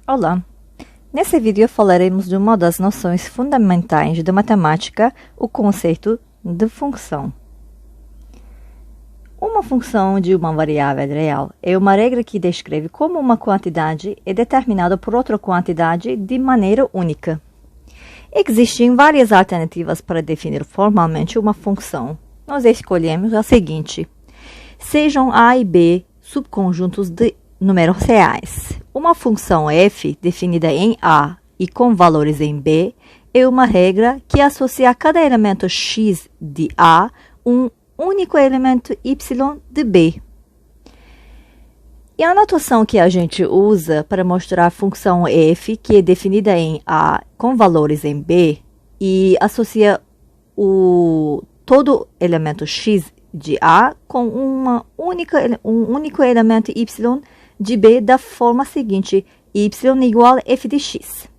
Olá! Nesse vídeo falaremos de uma das noções fundamentais da matemática, o conceito de função. Uma função de uma variável real é uma regra que descreve como uma quantidade é determinada por outra quantidade de maneira única. Existem várias alternativas para definir formalmente uma função. Nós escolhemos a seguinte: sejam A e B subconjuntos de números reais. Uma função f definida em A e com valores em B é uma regra que associa a cada elemento x de A um único elemento y de B. E a notação que a gente usa para mostrar a função f, que é definida em A com valores em B e associa todo elemento x de A com um único elemento y de B da forma seguinte: y igual a f de x.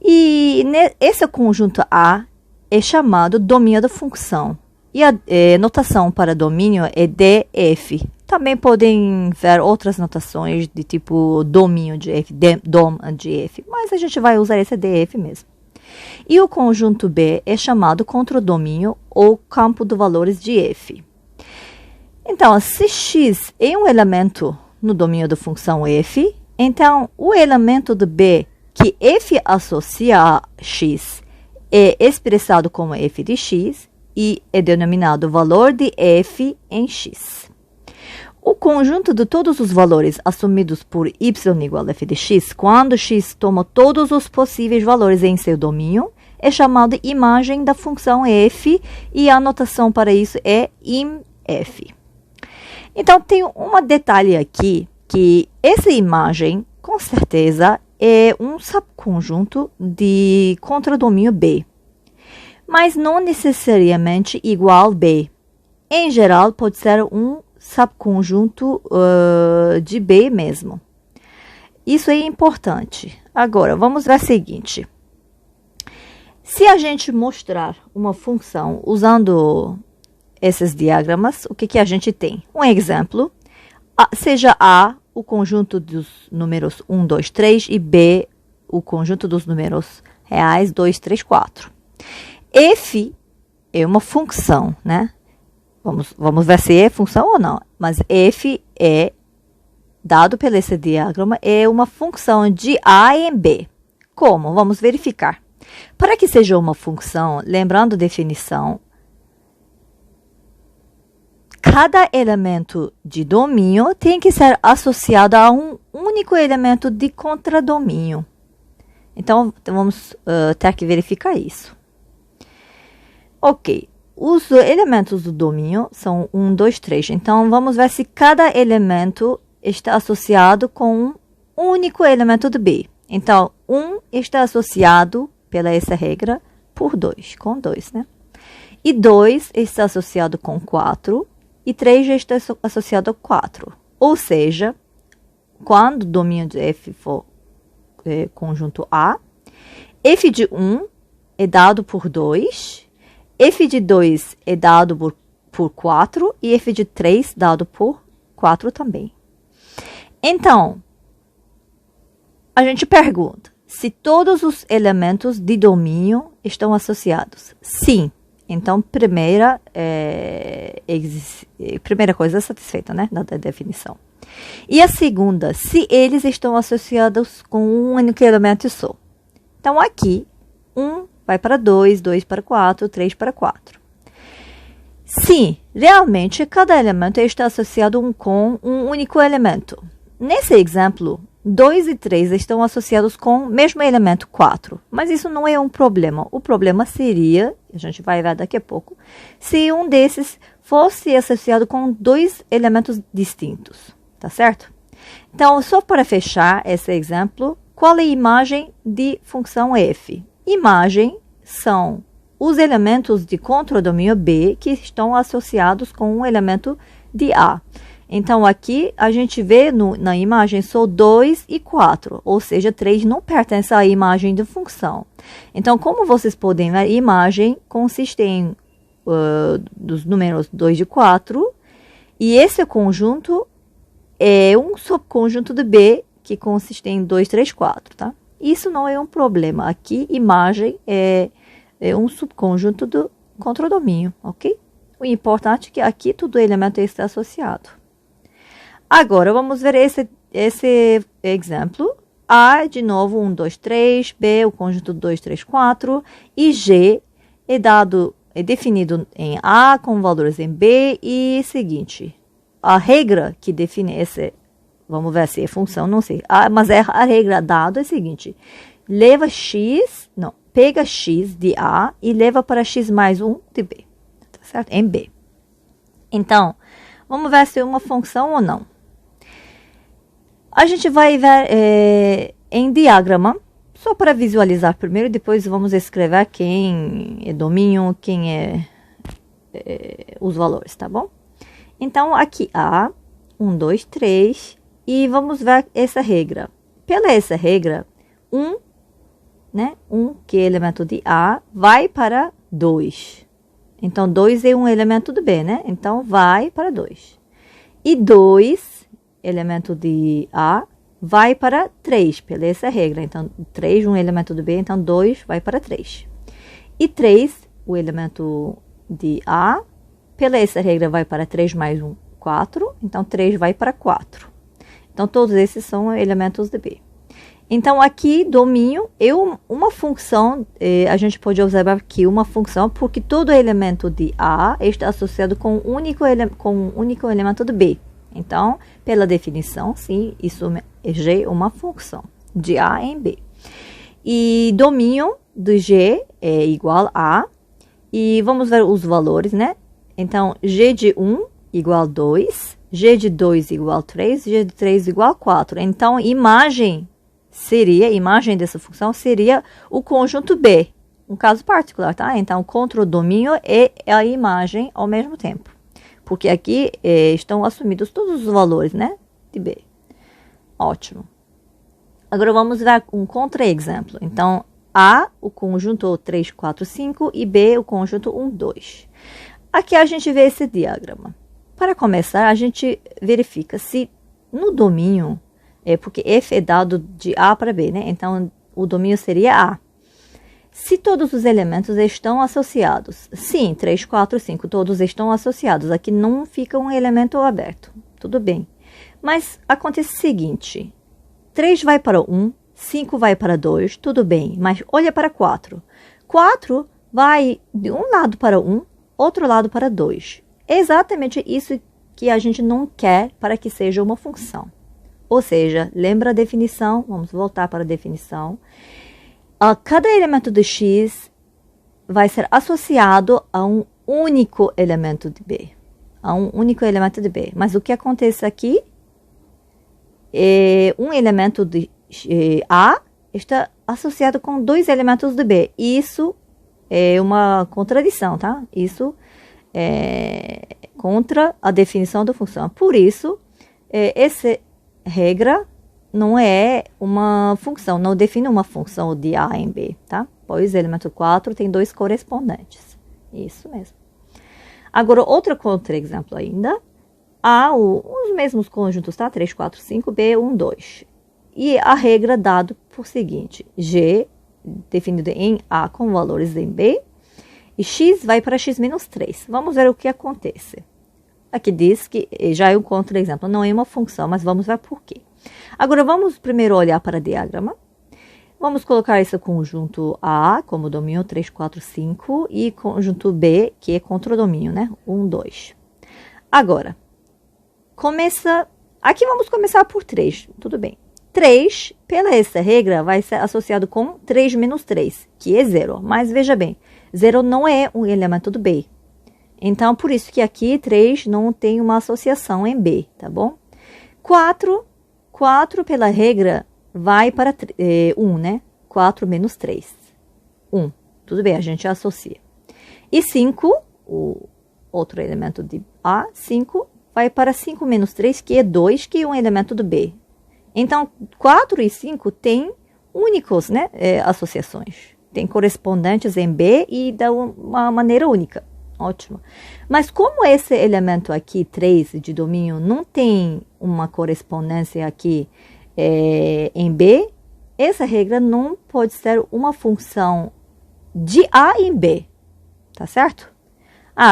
E esse conjunto A é chamado domínio da função. E a notação para domínio é df. Também podem ver outras notações de tipo domínio de f, dom de f, mas a gente vai usar esse df mesmo. E o conjunto B é chamado contradomínio ou campo de valores de f. Então, se x é um elemento no domínio da função f, então o elemento de B que f associa a x é expressado como f de x e é denominado valor de f em x. O conjunto de todos os valores assumidos por y igual a f de x, quando x toma todos os possíveis valores em seu domínio, é chamado de imagem da função f e a notação para isso é imf. Então, tem um detalhe aqui, que essa imagem, com certeza, é um subconjunto de contradomínio B, mas não necessariamente igual B. Em geral, pode ser um subconjunto de B mesmo. Isso é importante. Agora, vamos ver o seguinte. Se a gente mostrar uma função usando esses diagramas, o que a gente tem? Um exemplo, seja A o conjunto dos números 1, 2, 3 e B o conjunto dos números reais 2, 3, 4. F é uma função, né? Vamos ver se é função ou não. Mas f é, dado pelo esse diagrama, é uma função de A em B. Como? Vamos verificar. Para que seja uma função, lembrando a definição, cada elemento de domínio tem que ser associado a um único elemento de contradomínio. Então, vamos ter que verificar isso. Ok. Os elementos do domínio são 1, 2, 3. Então, vamos ver se cada elemento está associado com um único elemento de B. Então, 1 está associado, pela essa regra, por 2, com 2, né? E 2 está associado com 4. E 3 já está associado a 4. Ou seja, quando o domínio de f for conjunto A, f de 1 é dado por 2, f de 2 é dado por 4 e f de 3 dado por 4 também. Então, a gente pergunta se todos os elementos de domínio estão associados. Sim. Então, primeira coisa é satisfeita, né, da definição. E a segunda, se eles estão associados com um único elemento só. Então, aqui, 1 vai para 2, 2 para 4, 3 para 4. Sim, realmente, cada elemento está associado com um único elemento. Nesse exemplo, 2 e 3 estão associados com o mesmo elemento 4, mas isso não é um problema. O problema seria, a gente vai ver daqui a pouco, se um desses fosse associado com 2 elementos distintos, tá certo? Então, só para fechar esse exemplo, qual é a imagem de função f? Imagem são os elementos de contradomínio B que estão associados com um elemento de A. Então, aqui a gente vê na imagem só 2 e 4, ou seja, 3 não pertence à imagem de função. Então, como vocês podem ver, a imagem consiste em dos números 2 e 4, e esse conjunto é um subconjunto de B que consiste em 2, 3, 4, tá? Isso não é um problema. Aqui, imagem é um subconjunto do contradomínio, ok? O importante é que aqui todo elemento está associado. Agora, vamos ver esse exemplo. A, de novo, 1, 2, 3. B, o conjunto 2, 3, 4. E G é definido em A com valores em B. E seguinte, a regra que define esse, vamos ver se é função, não sei. Mas a regra dada é a seguinte. Pega x de A e leva para x mais 1 de B. Tá certo? Em B. Então, vamos ver se é uma função ou não. A gente vai ver em diagrama, só para visualizar primeiro, depois vamos escrever quem é domínio, quem é os valores, tá bom? Então, aqui A, 1, 2, 3, e vamos ver essa regra. Pela essa regra, 1, que é elemento de A, vai para 2. Então, 2 é um elemento de B, né? Então, vai para 2. E 2, elemento de A, vai para 3, pela essa regra. Então, 3, um elemento de B, então 2 vai para 3. E 3, o elemento de A, pela essa regra vai para 3 mais 1, 4. Então, 3 vai para 4. Então, todos esses são elementos de B. Então, aqui, domínio é uma função, a gente pode observar aqui uma função, porque todo elemento de A está associado com um único elemento de B. Então, pela definição, sim, isso é G uma função de A em B. E domínio do G é igual a, e vamos ver os valores, né? Então, G de 1 igual 2, G de 2 igual 3, G de 3 igual 4. Então, imagem dessa função seria o conjunto B, um caso particular, tá? Então, contra o domínio é a imagem ao mesmo tempo. Porque aqui estão assumidos todos os valores, né? De B. Ótimo. Agora, vamos ver um contra-exemplo. Então, A, o conjunto 3, 4, 5, e B, o conjunto 1, 2. Aqui a gente vê esse diagrama. Para começar, a gente verifica se no domínio, porque F é dado de A para B, né? Então, o domínio seria A. Se todos os elementos estão associados, sim, 3, 4, 5, todos estão associados. Aqui não fica um elemento aberto, tudo bem. Mas acontece o seguinte, 3 vai para 1, 5 vai para 2, tudo bem. Mas olha para 4. 4 vai de um lado para 1, outro lado para 2. É exatamente isso que a gente não quer para que seja uma função. Ou seja, lembra a definição? Vamos voltar para a definição. Cada elemento de X vai ser associado a um único elemento de B. Mas o que acontece aqui é um elemento de A está associado com 2 elementos de B. Isso é uma contradição, tá? Isso é contra a definição da função. Por isso, essa regra não é uma função, não define uma função de A em B, tá? Pois o elemento 4 tem 2 correspondentes. Isso mesmo. Agora, outro contra-exemplo ainda. A, os mesmos conjuntos, tá? 3, 4, 5, B, 1, 2. E a regra dada por seguinte. G, definido em A com valores em B. E X vai para X menos 3. Vamos ver o que acontece. Aqui diz que já é um contra-exemplo. Não é uma função, mas vamos ver por quê. Agora, vamos primeiro olhar para o diagrama. Vamos colocar esse conjunto A como domínio 3, 4, 5 e conjunto B, que é contra-domínio, né? 1, 2. Agora, aqui vamos começar por 3, tudo bem. 3, pela essa regra, vai ser associado com 3 menos 3, que é 0. Mas veja bem, 0 não é um elemento do B. Então, por isso que aqui 3 não tem uma associação em B, tá bom? 4 pela regra vai para 1, né? 4 menos 3. 1. Tudo bem, a gente associa. E 5, o outro elemento de A, 5, vai para 5 menos 3, que é 2, que é um elemento do B. Então, 4 e 5 têm únicos, né? Associações. Tem correspondentes em B e de uma maneira única. Ótimo. Mas como esse elemento aqui, 3, de domínio, não tem uma correspondência aqui em B, essa regra não pode ser uma função de A em B, tá certo?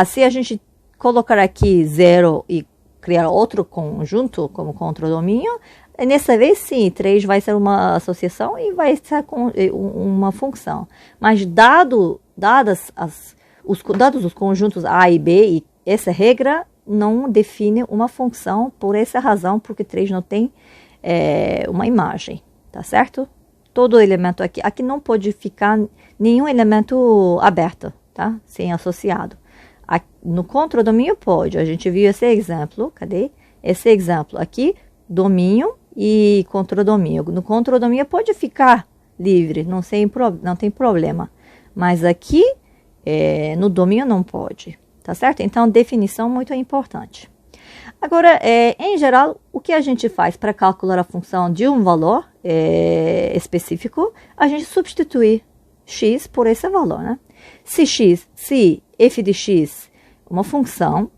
Se a gente colocar aqui 0 e criar outro conjunto como controdomínio, nessa vez sim, 3 vai ser uma associação e vai ser uma função. Mas dados os conjuntos A e B, e essa regra não define uma função por essa razão, porque 3 não tem uma imagem, tá certo? Todo elemento aqui não pode ficar nenhum elemento aberto, tá? Sem associado. No controdomínio pode, a gente viu esse exemplo, cadê? Esse exemplo aqui, domínio e controdomínio. No controdomínio pode ficar livre, não tem problema. Mas aqui, no domínio não pode, tá certo? Então, definição muito importante. Agora, em geral, o que a gente faz para calcular a função de um valor específico? A gente substitui x por esse valor, né? Se f de x é uma função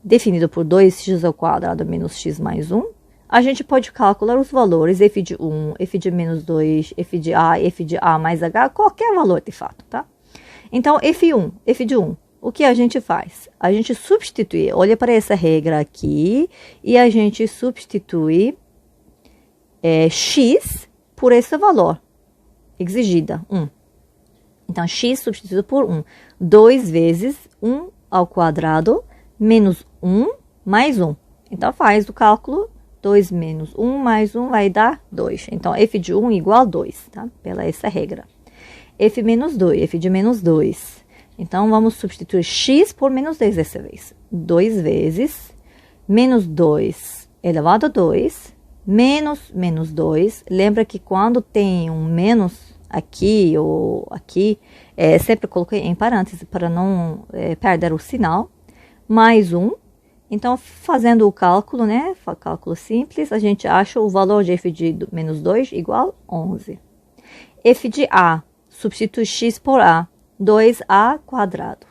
definida por 2x ao quadrado menos x mais 1, a gente pode calcular os valores f de 1, f de menos 2, f de a mais h, qualquer valor de fato, tá? Então, f de 1, o que a gente faz? A gente substitui, olha para essa regra aqui, e a gente substitui x por esse valor, exigida, 1. Então, x substituído por 1. 2 vezes 1 ao quadrado menos 1 mais 1. Então, faz o cálculo. 2 menos 1 mais 1 vai dar 2. Então, f de 1 igual a 2, tá? Pela essa regra. F de menos 2. Então, vamos substituir x por menos 2 dessa vez. 2 vezes menos 2 elevado a 2 menos 2. Lembra que quando tem um menos aqui ou aqui, sempre coloquei em parênteses para não perder o sinal, mais 1. Então, fazendo o cálculo, né, cálculo simples, a gente acha o valor de f de menos 2 igual a 11. F de a, substitui x por a, 2a quadrado,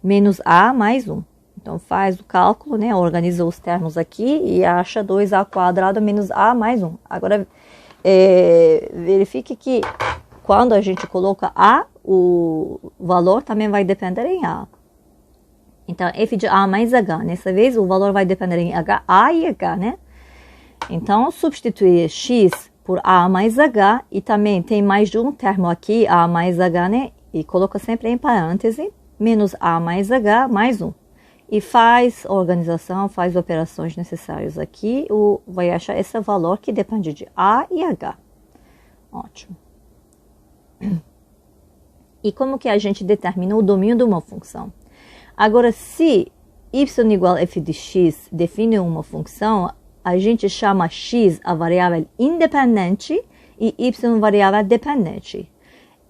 menos a mais 1. Então, faz o cálculo, né, organiza os termos aqui e acha 2a quadrado menos a mais 1. Agora, verifique que quando a gente coloca a, o valor também vai depender em a. Então, f de a mais h. Nessa vez, o valor vai depender em h, a e h, né? Então, substituir x por a mais h. E também tem mais de um termo aqui, a mais h, né? E coloca sempre em parêntese, menos a mais h mais 1. E faz organização, faz operações necessárias aqui. Vai achar esse valor que depende de a e h. Ótimo. E como que a gente determina o domínio de uma função? Agora, se y igual a f de x define uma função, a gente chama x a variável independente e y variável dependente.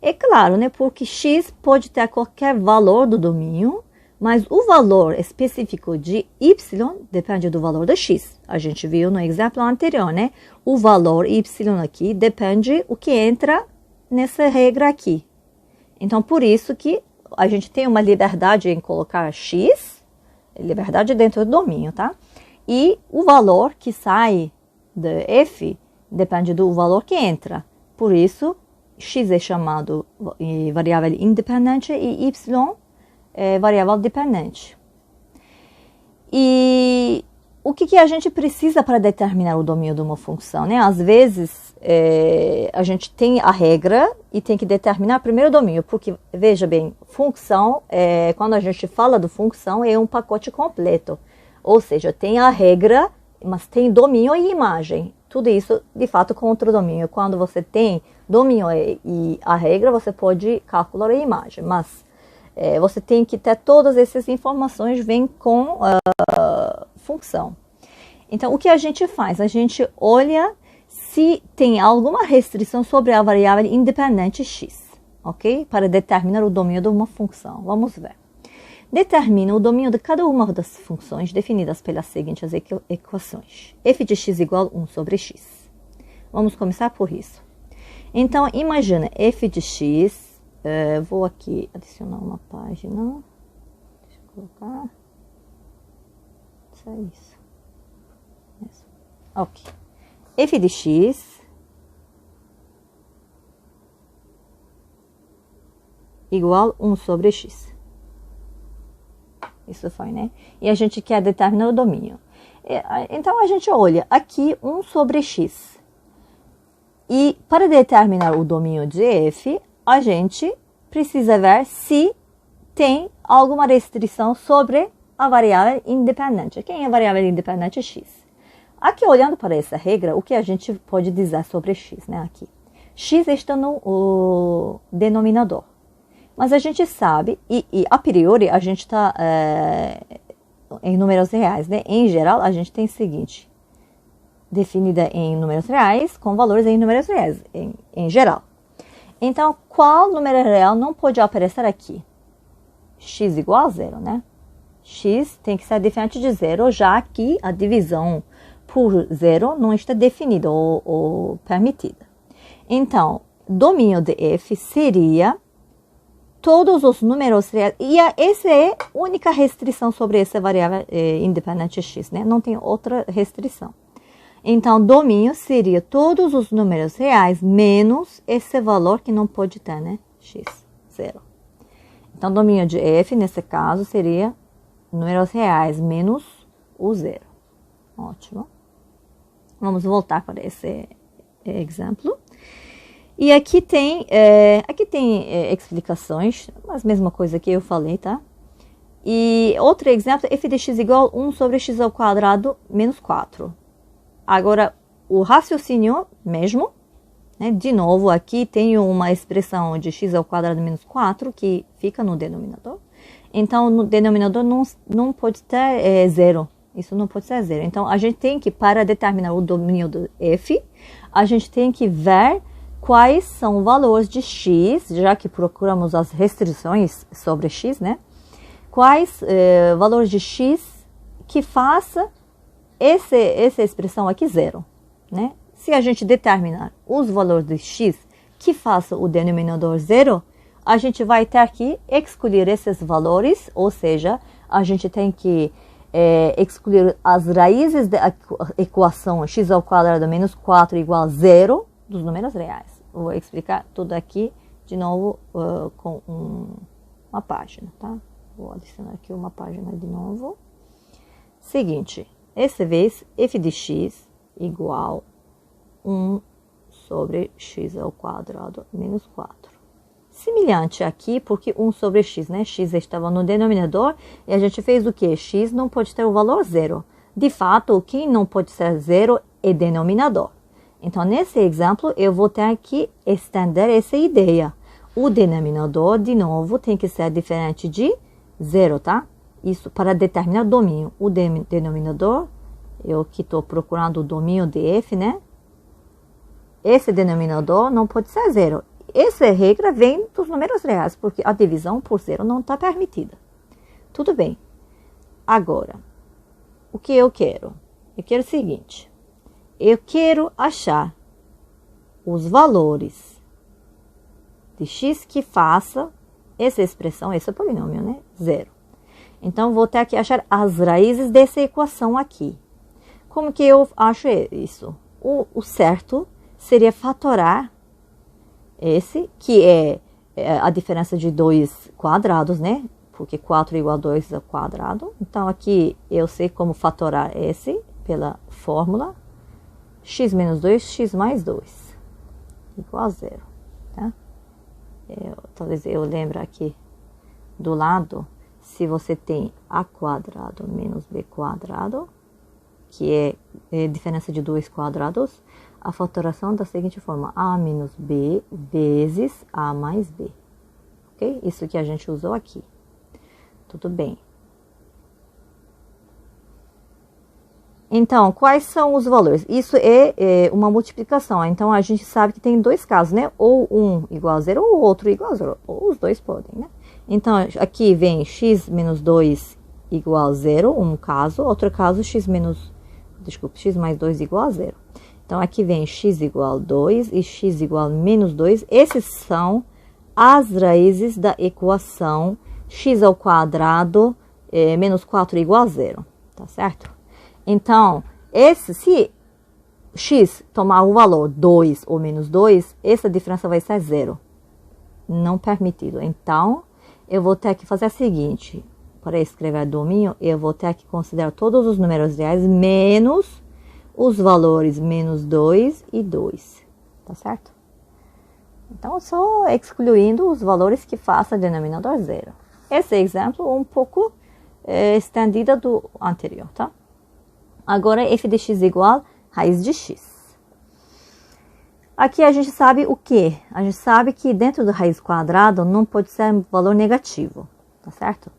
É claro, né, porque x pode ter qualquer valor do domínio, mas o valor específico de y depende do valor de x. A gente viu no exemplo anterior, né? O valor y aqui depende o que entra nessa regra aqui. Então, por isso que a gente tem uma liberdade em colocar x, liberdade dentro do domínio, tá? E o valor que sai de f depende do valor que entra. Por isso, x é chamado variável independente e y é variável dependente. E o que a gente precisa para determinar o domínio de uma função, né? Às vezes, a gente tem a regra e tem que determinar primeiro o domínio, porque, veja bem, função, quando a gente fala de função, é um pacote completo. Ou seja, tem a regra, mas tem domínio e imagem. Tudo isso, de fato, contra o domínio. Quando você tem domínio e a regra, você pode calcular a imagem, mas você tem que ter todas essas informações, vem com a função. Então, o que a gente faz? A gente olha se tem alguma restrição sobre a variável independente x, ok? Para determinar o domínio de uma função. Vamos ver. Determina o domínio de cada uma das funções definidas pelas seguintes equações. F de x igual a 1 sobre x. Vamos começar por isso. Então, imagina f de x. Vou aqui adicionar uma página. Deixa eu colocar. Isso é isso. Ok. f de x igual 1 sobre x. Isso foi, né? E a gente quer determinar o domínio. Então, a gente olha aqui 1 sobre x. E para determinar o domínio de f, a gente precisa ver se tem alguma restrição sobre a variável independente. Quem é a variável independente? X. Aqui, olhando para essa regra, o que a gente pode dizer sobre x, né? Aqui. X está no denominador. Mas a gente sabe, e a priori, a gente está em números reais, né? Em geral, a gente tem o seguinte, definida em números reais, com valores em números reais, em geral. Então, qual número real não pode aparecer aqui? X igual a zero, né? X tem que ser diferente de zero, já que a divisão por zero não está definida ou permitida. Então, domínio de f seria todos os números reais, e essa é a única restrição sobre essa variável independente x, né? Não tem outra restrição. Então, domínio seria todos os números reais menos esse valor que não pode ter, né? X, zero. Então, domínio de f, nesse caso, seria números reais menos o zero. Ótimo. Vamos voltar para esse exemplo. E aqui tem explicações, mas mesma coisa que eu falei, tá? E outro exemplo, f de x igual a 1 sobre x ao quadrado menos 4. Agora, o raciocínio mesmo, né? De novo, aqui tem uma expressão de x ao quadrado menos 4 que fica no denominador. Então, no denominador não pode ter zero. Isso não pode ser zero. Então, a gente tem que, para determinar o domínio do f, a gente tem que ver quais são os valores de x, já que procuramos as restrições sobre x, né? Quais valores de x que faça essa expressão aqui zero, né? Se a gente determinar os valores de x que faça o denominador zero, a gente vai ter que excluir esses valores, ou seja, a gente tem que excluir as raízes da equação x ao quadrado menos 4 igual a zero dos números reais. Vou explicar tudo aqui de novo com uma página, tá? Vou adicionar aqui uma página de novo. Seguinte, essa vez f de x igual 1 sobre x ao quadrado menos 4. Semelhante aqui, porque 1 sobre x, né? X estava no denominador e a gente fez o quê? X não pode ter o valor zero. De fato, o que não pode ser zero é denominador. Então, nesse exemplo, eu vou ter que estender essa ideia. O denominador, de novo, tem que ser diferente de zero, tá? Isso para determinar o domínio. O denominador, eu que estou procurando o domínio de f, né? Esse denominador não pode ser zero. Essa regra vem dos números reais, porque a divisão por zero não está permitida. Tudo bem. Agora, o que eu quero? Eu quero o seguinte. Eu quero achar os valores de x que faça essa expressão, esse polinômio, né? Zero. Então, vou ter que achar as raízes dessa equação aqui. Como que eu acho isso? O certo seria fatorar esse, que é a diferença de dois quadrados, né? Porque 4 igual a 2 ao quadrado. Então, aqui eu sei como fatorar esse pela fórmula. X menos 2, x mais 2, igual a zero, tá? Talvez eu lembre aqui do lado, se você tem a quadrado menos b quadrado, que é diferença de dois quadrados, a fatoração da seguinte forma, a menos b vezes a mais b, ok? Isso que a gente usou aqui. Tudo bem. Então, quais são os valores? Isso é uma multiplicação. Então, a gente sabe que tem dois casos, né? Ou um igual a zero, ou o outro igual a zero. Ou os dois podem, né? Então, aqui vem x menos 2 igual a zero, um caso. Outro caso, x mais 2 igual a zero. Então, aqui vem x igual a 2 e x igual a menos 2. Esses são as raízes da equação x ao quadrado menos 4 igual a zero. Tá certo? Então, x tomar o valor 2 ou menos 2, essa diferença vai ser zero. Não permitido. Então, eu vou ter que fazer o seguinte. Para escrever domínio, eu vou ter que considerar todos os números reais menos os valores menos 2 e 2. Tá certo? Então, só excluindo os valores que façam denominador zero. Esse exemplo um pouco estendido do anterior, tá? Agora, f de x igual raiz de x. Aqui a gente sabe o quê? A gente sabe que dentro da raiz quadrada não pode ser valor negativo, tá certo?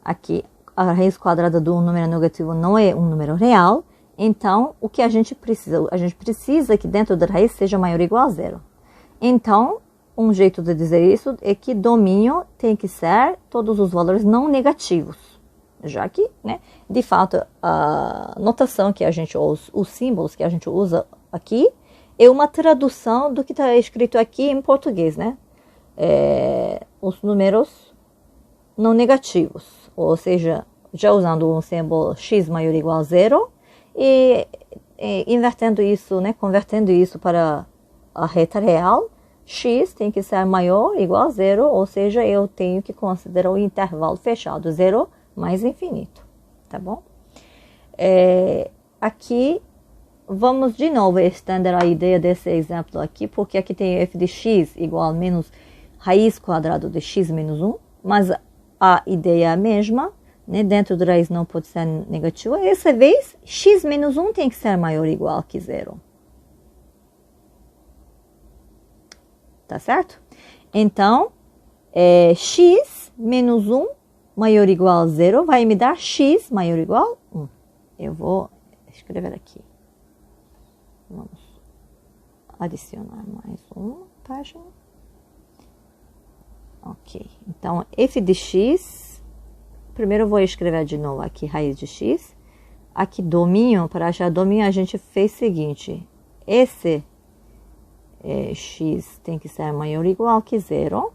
Aqui, a raiz quadrada de um número negativo não é um número real, então, o que a gente precisa? A gente precisa que dentro da raiz seja maior ou igual a zero. Então, um jeito de dizer isso é que domínio tem que ser todos os valores não negativos. Já que, né, de fato, a notação que a gente usa, os símbolos que a gente usa aqui, é uma tradução do que está escrito aqui em português, né? Os números não negativos, ou seja, já usando um símbolo x maior ou igual a zero e invertendo isso, né? Convertendo isso para a reta real, x tem que ser maior ou igual a zero, ou seja, eu tenho que considerar o intervalo fechado, zero mais infinito, tá bom? Aqui, vamos de novo estender a ideia desse exemplo aqui, porque aqui tem f de x igual a menos raiz quadrada de x menos 1, mas a ideia é a mesma, né? Dentro da raiz não pode ser negativa. Essa vez, x menos 1 tem que ser maior ou igual que zero. Tá certo? Então, x menos 1 maior ou igual a zero vai me dar x maior ou igual a 1. Eu vou escrever aqui. Vamos adicionar mais uma página. Ok. Então, f de x. Primeiro eu vou escrever de novo aqui raiz de x. Aqui domínio, para achar domínio a gente fez o seguinte. Esse x tem que ser maior ou igual que zero.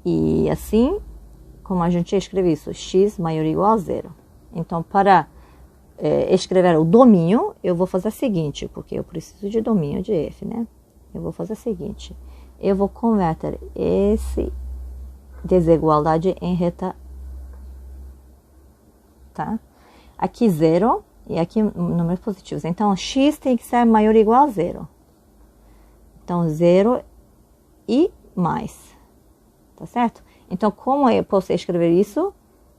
E assim, como a gente escreve isso, x maior ou igual a zero. Então, para escrever o domínio, eu vou fazer o seguinte, porque eu preciso de domínio de f, né? Eu vou fazer o seguinte, eu vou converter esse desigualdade em reta, tá? Aqui zero e aqui números positivos. Então, x tem que ser maior ou igual a zero. Então, zero e mais, tá certo? Então, como eu posso escrever isso?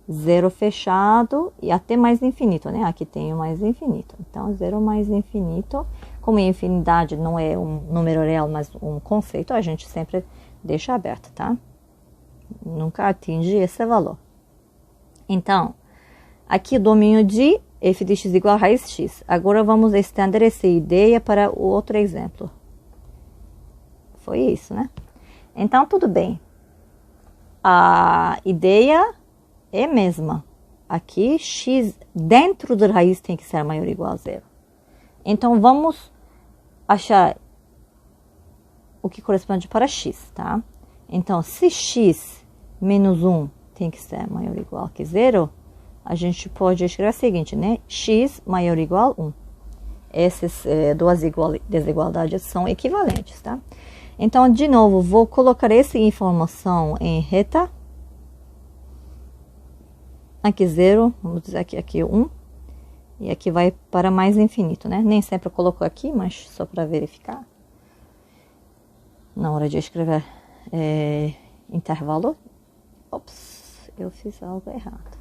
Zero fechado e até mais infinito, né? Aqui tem o mais infinito. Então, zero mais infinito. Como infinidade não é um número real, mas um conceito, a gente sempre deixa aberto, tá? Nunca atinge esse valor. Então, aqui o domínio de f de x igual a raiz x. Agora, vamos estender essa ideia para o outro exemplo. Foi isso, né? Então, tudo bem. A ideia é a mesma. Aqui, x dentro da raiz tem que ser maior ou igual a zero. Então, vamos achar o que corresponde para x, tá? Então, se x menos 1 tem que ser maior ou igual que zero, a gente pode escrever o seguinte, né? X maior ou igual a 1. Essas duas desigualdades são equivalentes, tá? Então, de novo, vou colocar essa informação em reta. Aqui 0, vamos dizer que aqui 1. E aqui vai para mais infinito, né? Nem sempre eu coloco aqui, mas só para verificar. Na hora de escrever intervalo. Ops, eu fiz algo errado.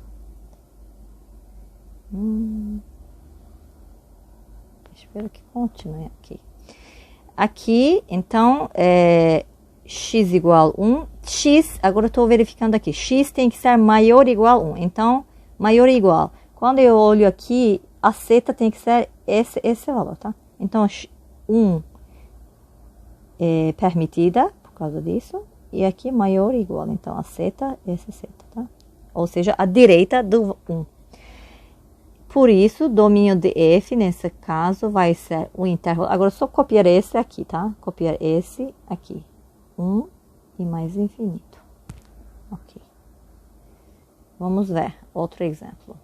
Espero que continue aqui. Aqui, então, x igual a 1. X, agora eu estou verificando aqui. X tem que ser maior ou igual a 1. Então, maior ou igual. Quando eu olho aqui, a seta tem que ser esse valor, tá? Então, 1 é permitida por causa disso. E aqui, maior ou igual. Então, a seta, essa seta, tá? Ou seja, a direita do 1. Por isso, domínio de f, nesse caso, vai ser o intervalo. Agora, só copiar esse aqui, tá? Copiar esse aqui. 1 e mais infinito. Ok. Vamos ver outro exemplo.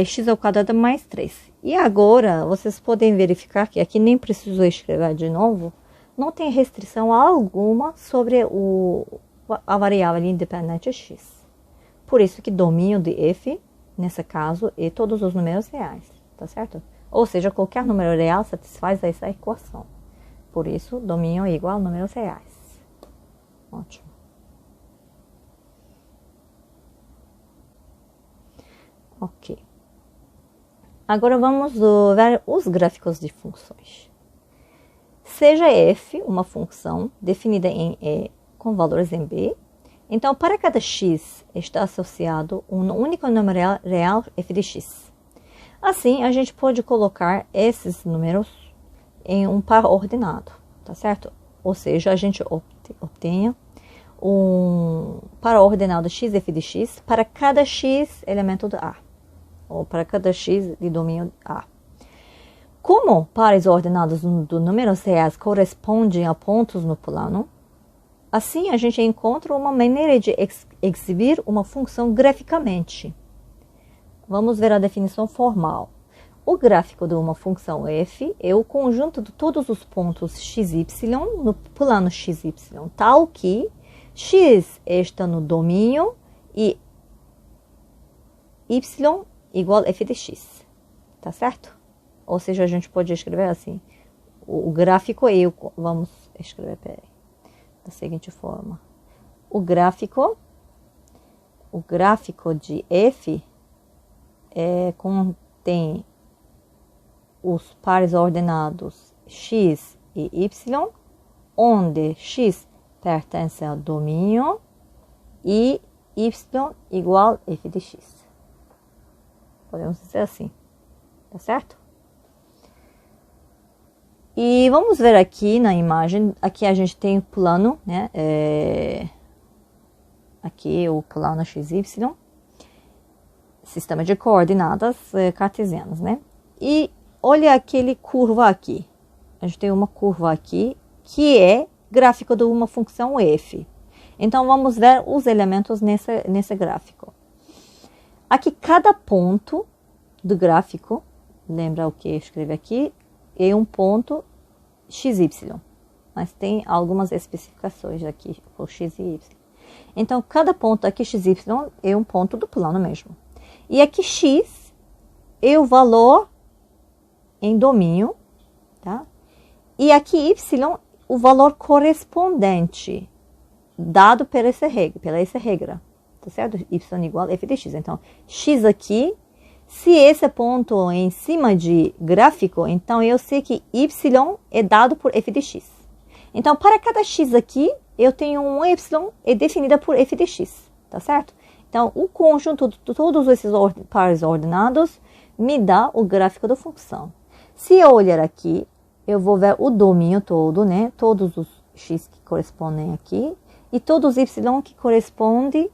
x ao quadrado mais 3. E agora, vocês podem verificar que aqui nem preciso escrever de novo, não tem restrição alguma sobre a variável independente x. Por isso que domínio de f, nesse caso, é todos os números reais, tá certo? Ou seja, qualquer número real satisfaz essa equação. Por isso, domínio é igual a números reais. Ótimo. Ok. Agora vamos ver os gráficos de funções. Seja f uma função definida em E com valores em B, então para cada x está associado um único número real f de x. Assim, a gente pode colocar esses números em um par ordenado, tá certo? Ou seja, a gente obtenha um par ordenado x f de x para cada x elemento de A, ou para cada x de domínio A. Como pares ordenados de números reais correspondem a pontos no plano, assim a gente encontra uma maneira de exibir uma função graficamente. Vamos ver a definição formal. O gráfico de uma função f é o conjunto de todos os pontos x, y no plano x, y, tal que x está no domínio e y igual a f de x, tá certo? Ou seja, a gente pode escrever assim, o gráfico é, vamos escrever, da seguinte forma, o gráfico de f contém os pares ordenados x e y, onde x pertence ao domínio e y igual a f de x. Podemos dizer assim, tá certo? E vamos ver aqui na imagem, aqui a gente tem o plano, né? Aqui o plano XY, sistema de coordenadas cartesianas, né? E olha aquele curva aqui. A gente tem uma curva aqui, que é gráfico de uma função f. Então, vamos ver os elementos nesse gráfico. Aqui, cada ponto do gráfico, lembra o que eu escrevi aqui? É um ponto XY, mas tem algumas especificações aqui por x e y. Então, cada ponto aqui XY é um ponto do plano mesmo. E aqui x é o valor em domínio, tá? E aqui y, o valor correspondente, dado pela essa regra, tá certo? Y igual a f de x. Então, x aqui, se esse ponto é em cima de gráfico, então eu sei que y é dado por f de x. Então, para cada x aqui, eu tenho um y é definida por f de x, tá certo? Então, o conjunto de todos esses pares ordenados me dá o gráfico da função. Se eu olhar aqui, eu vou ver o domínio todo, né? Todos os x que correspondem aqui e todos os y que correspondem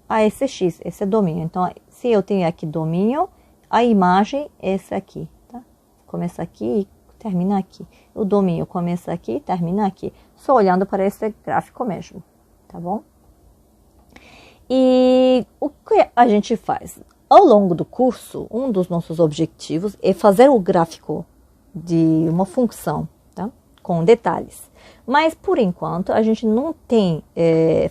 a esse x, esse domínio. Então, se eu tenho aqui domínio, a imagem é essa aqui, tá? Começa aqui e termina aqui. O domínio começa aqui e termina aqui. Só olhando para esse gráfico mesmo, tá bom? E o que a gente faz? Ao longo do curso, um dos nossos objetivos é fazer o gráfico de uma função, tá? Com detalhes. Mas, por enquanto, a gente não tem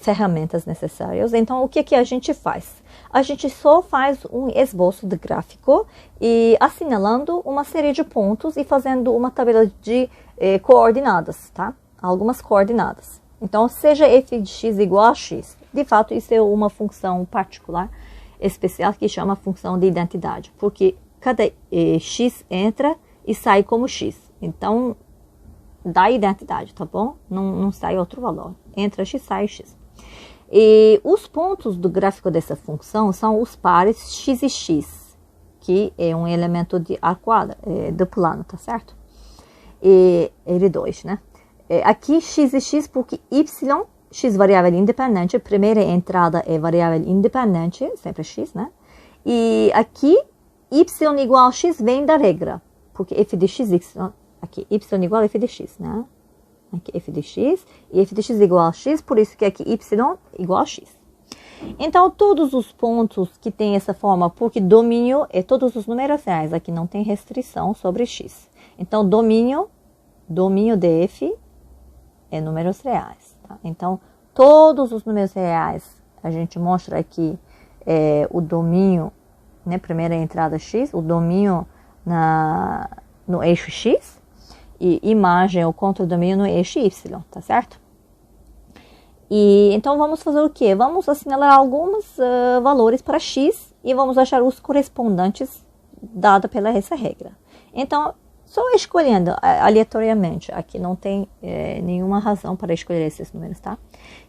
ferramentas necessárias. Então, o que a gente faz? A gente só faz um esboço de gráfico e assinalando uma série de pontos e fazendo uma tabela de coordenadas, tá? Algumas coordenadas. Então, seja f de x igual a x. De fato, isso é uma função particular, especial, que chama função de identidade. Porque cada x entra e sai como x. Então, dá identidade, tá bom? Não sai outro valor. Entra x, sai x. E os pontos do gráfico dessa função são os pares x e x, que é um elemento de A quadrado, do plano, tá certo? E L2, né? Aqui x e x porque y, x variável independente, a primeira entrada é variável independente, sempre x, né? E aqui y igual a x vem da regra, porque f de x, aqui y igual a f de x, né? Aqui f de x e f de x igual a x, por isso que aqui y igual a x. Então, todos os pontos que tem essa forma, porque domínio é todos os números reais, aqui não tem restrição sobre x. Então, domínio de f é números reais. Tá? Então, todos os números reais, a gente mostra aqui o domínio, né, primeira entrada x, o domínio no eixo x, e imagem ou contra-domínio no eixo y, tá certo? E então vamos fazer o quê? Vamos assinalar alguns valores para x e vamos achar os correspondentes dada pela essa regra. Então, só escolhendo aleatoriamente, aqui não tem nenhuma razão para escolher esses números, tá?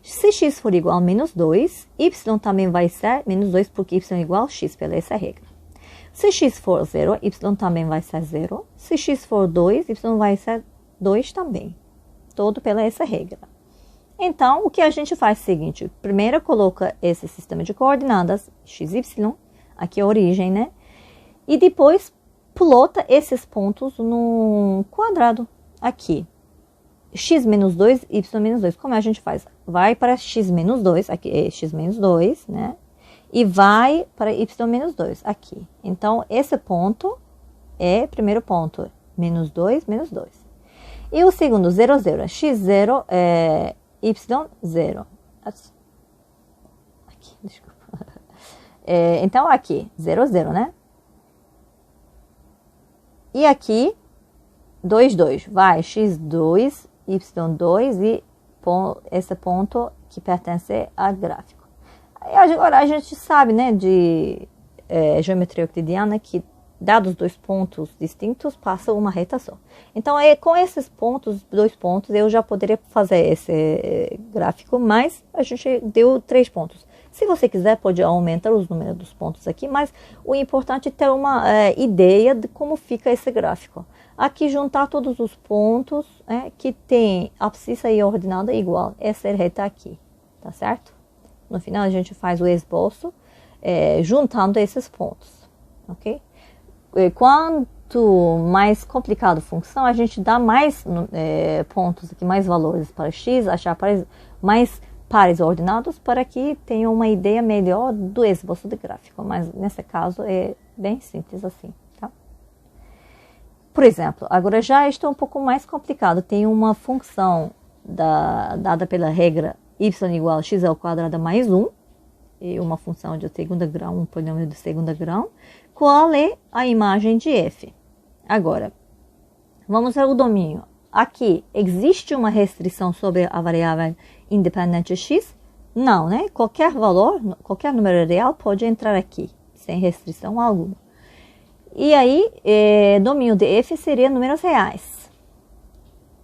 Se x for igual a menos 2, y também vai ser menos 2 porque y é igual a x pela essa regra. Se x for 0, y também vai ser 0. Se x for 2, y vai ser 2 também. Todo pela essa regra. Então, o que a gente faz é o seguinte. Primeiro, coloca esse sistema de coordenadas, x, y. Aqui é a origem, né? E depois, plota esses pontos no quadrado. Aqui. X menos 2, y menos 2. Como a gente faz? Vai para x menos 2. Aqui é x menos 2, né? E vai para y menos 2, aqui. Então, esse ponto é primeiro ponto, menos 2, menos 2. E o segundo, 0, 0. X0 é y0. Aqui, desculpa. Então, aqui, 0, 0, né? E aqui, 2, 2. Vai, x2, y2 e esse ponto que pertence ao gráfico. Agora, a gente sabe, né, de geometria euclidiana que, dados dois pontos distintos, passa uma reta só. Então, com esses pontos, 2 pontos, eu já poderia fazer esse gráfico, mas a gente deu 3 pontos. Se você quiser, pode aumentar os números dos pontos aqui, mas o importante é ter uma ideia de como fica esse gráfico. Aqui, juntar todos os pontos que tem abscissa e ordenada igual. Essa é a reta aqui, tá certo? No final, a gente faz o esboço juntando esses pontos, ok? Quanto mais complicada a função, a gente dá mais pontos aqui, mais valores para x, achar mais pares ordenados para que tenha uma ideia melhor do esboço do gráfico. Mas, nesse caso, é bem simples assim, tá? Por exemplo, agora já está um pouco mais complicado. Tem uma função dada pela regra y igual a x ao quadrado mais 1, e uma função de segundo grau, um polinômio de segundo grau. Qual é a imagem de f? Agora, vamos ver o domínio. Aqui, existe uma restrição sobre a variável independente x? Não, né? Qualquer valor, qualquer número real pode entrar aqui, sem restrição alguma. E aí, domínio de f seria números reais.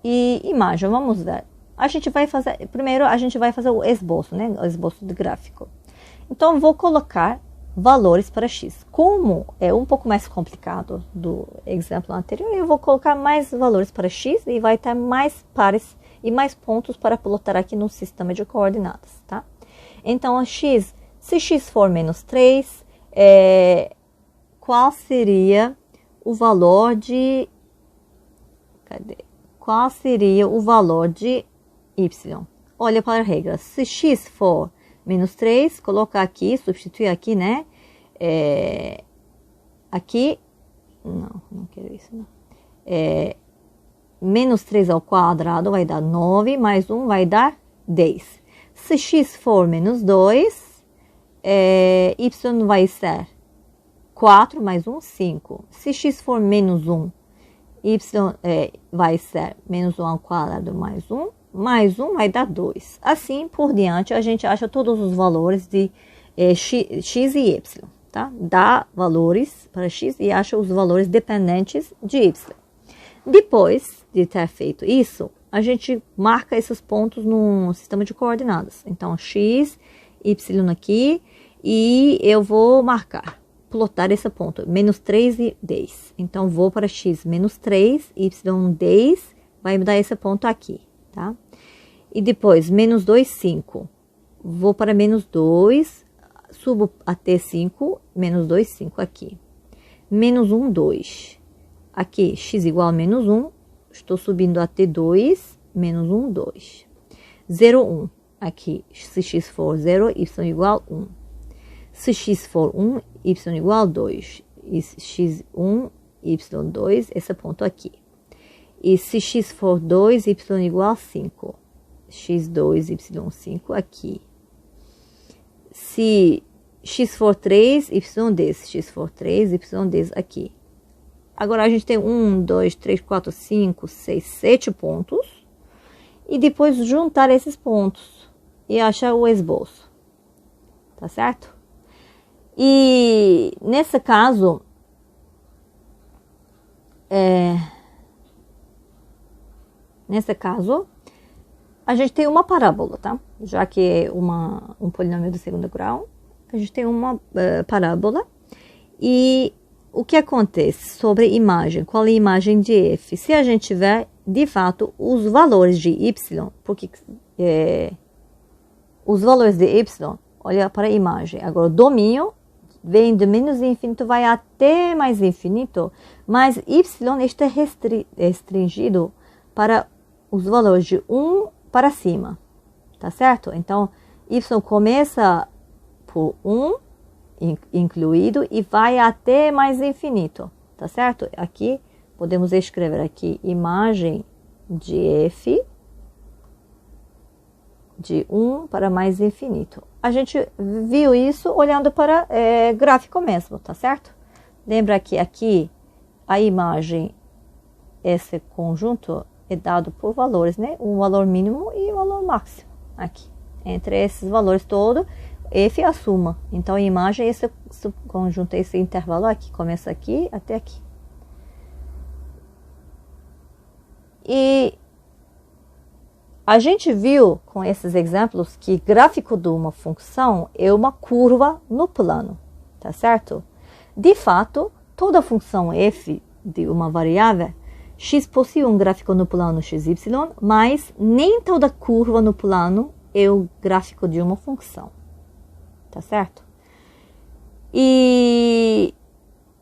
E imagem, vamos ver. A gente vai fazer, primeiro a gente vai fazer o esboço, né? O esboço do gráfico. Então, vou colocar valores para x. Como é um pouco mais complicado do exemplo anterior, eu vou colocar mais valores para x e vai ter mais pares e mais pontos para plotar aqui no sistema de coordenadas, tá? Então, se x for menos 3, qual seria o valor de... Qual seria o valor de y? Olha para a regra. Se x for menos 3, colocar aqui, substituir aqui, né? Aqui, não quero isso, não. Menos 3 ao quadrado vai dar 9, mais 1 vai dar 10. Se x for menos 2, y vai ser 4 mais 1, 5. Se x for menos 1, y vai ser menos 1 ao quadrado mais 1 vai dar 2. Assim por diante, a gente acha todos os valores de x e y, tá? Dá valores para x e acha os valores dependentes de y. Depois de ter feito isso, a gente marca esses pontos no sistema de coordenadas. Então, x, y aqui, e eu vou plotar esse ponto, menos 3 e 10. Então, vou para x menos 3, y 10, vai me dar esse ponto aqui, tá? E depois, menos 2, 5. Vou para menos 2, subo até 5, menos 2, 5 aqui. Menos 1, 2. Aqui, x igual a menos 1, estou subindo até 2, menos 1, 2. 0, 1. aqui, se x for 0, y igual 1. Se x for 1, y igual 2. E x1, y2, esse ponto aqui. E se x for 2, y igual 5. x2, y5 aqui. Se x for 3, y desse. X for 3, y desse aqui. Agora, a gente tem 1, 2, 3, 4, 5, 6, 7 pontos. E depois juntar esses pontos e achar o esboço. Tá certo? E nesse caso, a gente tem uma parábola, tá? Já que é um polinômio do segundo grau, a gente tem uma parábola. E o que acontece sobre imagem? Qual é a imagem de f? Se a gente tiver, de fato, os valores de y, porque os valores de y, olha para a imagem. Agora, o domínio vem de menos infinito, vai até mais infinito, mas y está restringido para os valores de 1 para cima, tá certo? Então, y começa por 1, incluído, e vai até mais infinito, tá certo? Aqui, podemos escrever aqui, imagem de f, de 1 para mais infinito. A gente viu isso olhando para gráfico mesmo, tá certo? Lembra que aqui a imagem, esse conjunto é dado por valores, né? Um valor mínimo e um valor máximo. Aqui. Entre esses valores todos, f é a suma. Então, a imagem é esse conjunto, esse intervalo aqui. Começa aqui até aqui. E a gente viu com esses exemplos que gráfico de uma função é uma curva no plano, tá certo? De fato, toda função f de uma variável, x possui um gráfico no plano xy, mas nem toda curva no plano é o gráfico de uma função, tá certo? E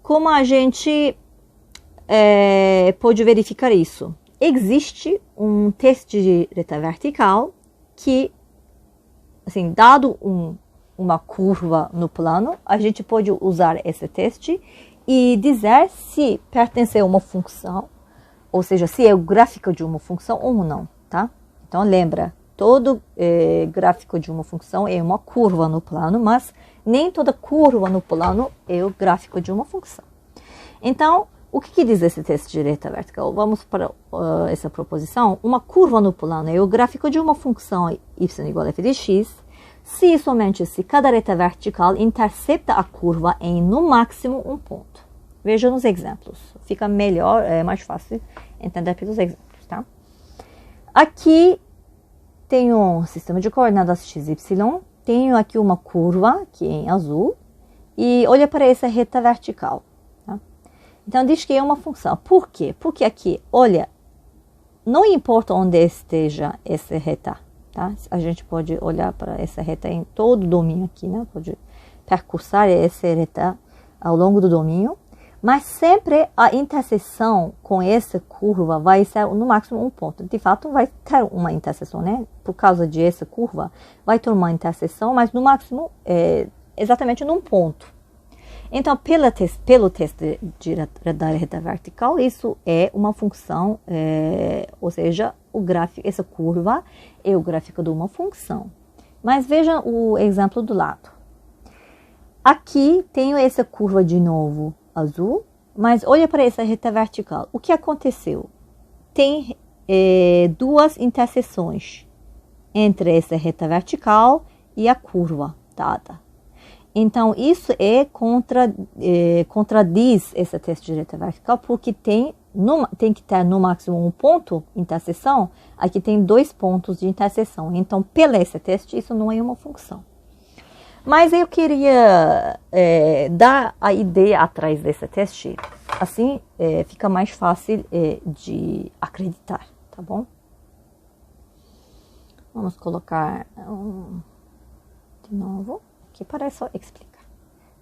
como a gente pode verificar isso? Existe um teste de reta vertical que, assim, dado uma curva no plano, a gente pode usar esse teste e dizer se pertence a uma função, ou seja, se é o gráfico de uma função ou não, tá? Então, lembra, todo gráfico de uma função é uma curva no plano, mas nem toda curva no plano é o gráfico de uma função. Então, o que diz esse teste de reta vertical? Vamos para essa proposição. Uma curva no plano é o gráfico de uma função y igual a f de x, se e somente se cada reta vertical intercepta a curva em, no máximo, um ponto. Veja nos exemplos. Fica melhor, mais fácil entender pelos exemplos, tá? Aqui tem um sistema de coordenadas x, y. Tenho aqui uma curva, que é em azul. E olha para essa reta vertical. Então, diz que é uma função. Por quê? Porque aqui, olha, não importa onde esteja essa reta, tá? A gente pode olhar para essa reta em todo o domínio aqui, né? Pode percursar essa reta ao longo do domínio, mas sempre a interseção com essa curva vai ser no máximo um ponto. De fato, vai ter uma interseção, né? Por causa de essa curva, vai ter uma interseção, mas no máximo, exatamente num ponto. Então, pelo teste da reta vertical, isso é uma função, ou seja, o gráfico, essa curva é o gráfico de uma função. Mas veja o exemplo do lado. Aqui tenho essa curva de novo azul, mas olha para essa reta vertical. O que aconteceu? Tem duas interseções entre essa reta vertical e a curva dada. Então, isso contradiz esse teste de reta vertical, porque tem que ter no máximo um ponto de interseção, aqui tem 2 pontos de interseção. Então, pelo esse teste, isso não é uma função. Mas eu queria dar a ideia atrás desse teste, assim fica mais fácil de acreditar, tá bom? Vamos colocar de novo. Que para só explicar.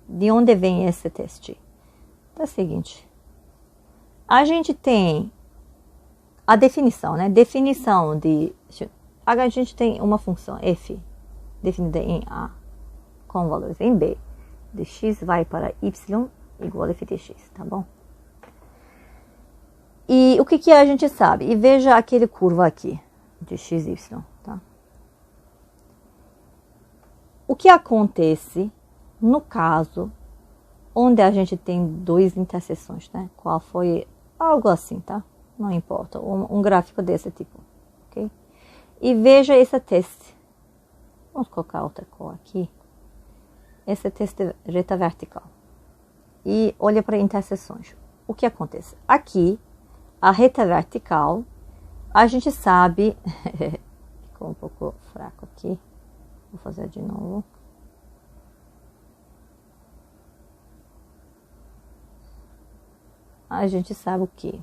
De onde vem esse teste? É o seguinte. A gente tem a definição, né? Definição de agora a gente tem uma função f definida em A com valores em B, de x vai para y igual a f de x, tá bom? E o que a gente sabe? E veja aquele curva aqui, de x, y, tá? O que acontece no caso onde a gente tem duas interseções, né? Qual foi algo assim, tá? Não importa, um gráfico desse tipo, ok? E veja esse teste. Vamos colocar outra cor aqui. Esse teste de reta vertical. E olha para interseções. O que acontece? Aqui, a reta vertical, a gente sabe... Ficou um pouco fraco aqui. Vou fazer de novo. A gente sabe o que?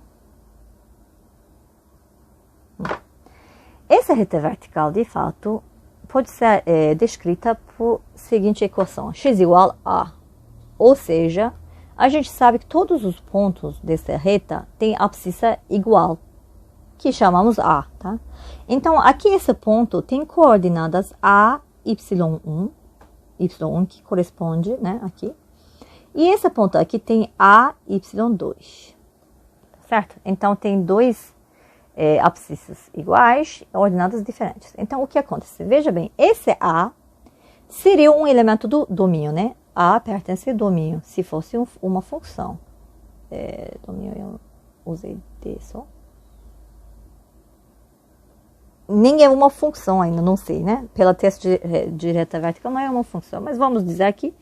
Essa reta vertical, de fato, pode ser descrita por seguinte equação. X igual a. Ou seja, a gente sabe que todos os pontos dessa reta têm abscissa igual, que chamamos A, tá? Então, aqui esse ponto tem coordenadas A, Y1 que corresponde, né, aqui. E esse ponto aqui tem A, Y2, certo? Então, tem dois abscissas iguais, ordenadas diferentes. Então, o que acontece? Veja bem, esse A seria um elemento do domínio, né? A pertence ao domínio, se fosse uma função. Domínio eu usei D só. Nem é uma função ainda, não sei, né? Pela teste de reta vertical não é uma função, mas vamos dizer que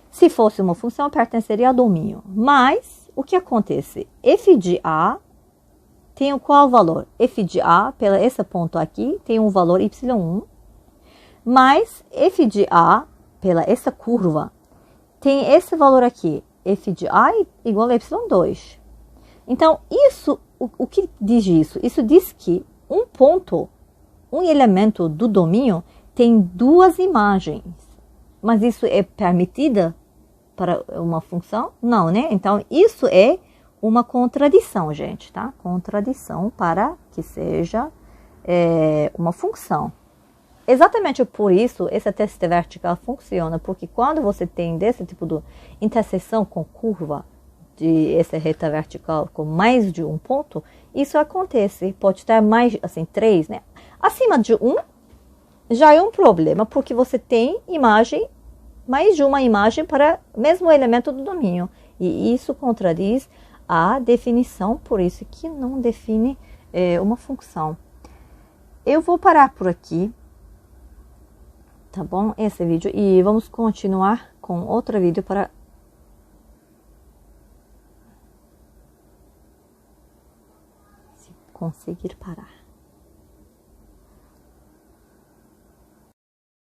se fosse uma função, pertenceria ao domínio. Mas, o que acontece? F de A tem qual valor? F de A, pela esse ponto aqui, tem um valor y1, mais F de A, pela essa curva, tem esse valor aqui, F de A igual a y2. Então, isso, o que diz isso? Isso diz que um ponto, um elemento do domínio, tem duas imagens. Mas isso é permitida para uma função? Não, né? Então, isso é uma contradição, gente, tá? Contradição para que seja uma função. Exatamente por isso, esse teste vertical funciona, porque quando você tem desse tipo de interseção com curva, de essa reta vertical com mais de um ponto, isso acontece. Pode ter mais, assim, 3, né? Acima de 1, já é um problema, porque você tem imagem, mais de uma imagem para o mesmo elemento do domínio. E isso contradiz a definição, por isso que não define uma função. Eu vou parar por aqui, tá bom? Esse vídeo, e vamos continuar com outro vídeo para conseguir parar.